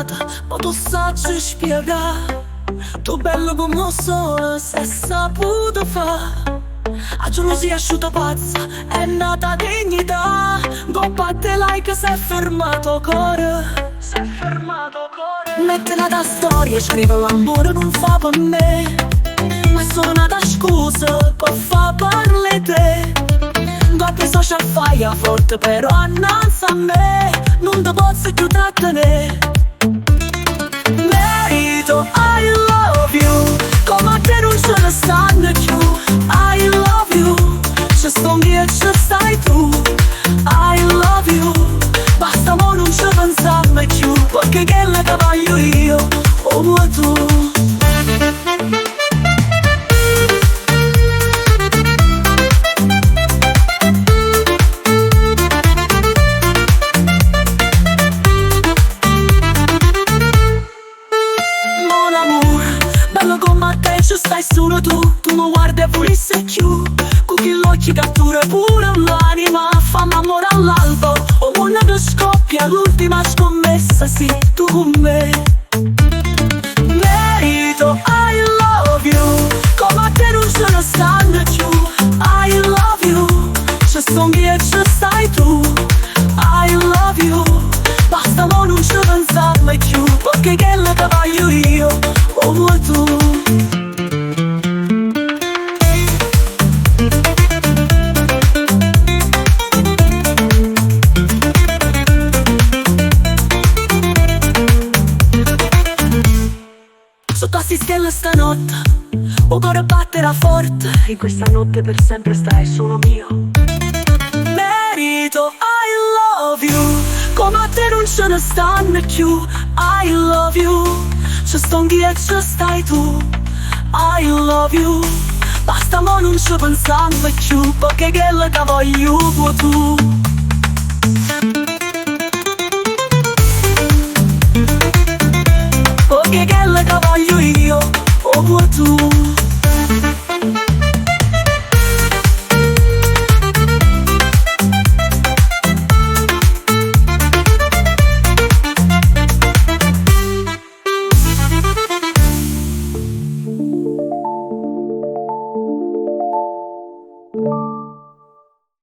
giornata, ma tu sai spiegare. Tu bello come un sole, se saputo fa. A gelosia asciutta pazza, è nata dignità. Coppa te like, si è fermato cuore. Si è fermato cuore. Mettila da storia e scrive l'amore non fa per me. Ma sono nata scusa per fa parle te. Coppia social fai forte però annanzi a me. Non ti posso più trattenere. Merito, I love you. Come a te non ce ne stanno più. I love you. C'è sto che ci stai tu. I love you. Basta mo non ci pensiamo più. Perché che la cavaglio io o tu. Bello come a te ci stai solo tu. Tu mi guardi e pulisse più. Con chi l'occhio cattura pure l'anima. Fammi amore all'albo. O una che scoppia l'ultima scommessa. Sì, tu con me. Merito, I love you. Come a te non ce ne stanno più. I love you. C'è sto che ci stai tu. I love you. Basta mo non ci pensiamo più. Perché che la cavaglio io o tu. Sotto a sti stelle stanotte o cuore batterà forte. In questa notte per sempre stai solo mio. Merito, I love you. Come a te non ce ne stanno più. I love you. C'è sto che ci stai tu. I love you. Basta mo non ci pensiamo più. Perché che la cavoglio tu.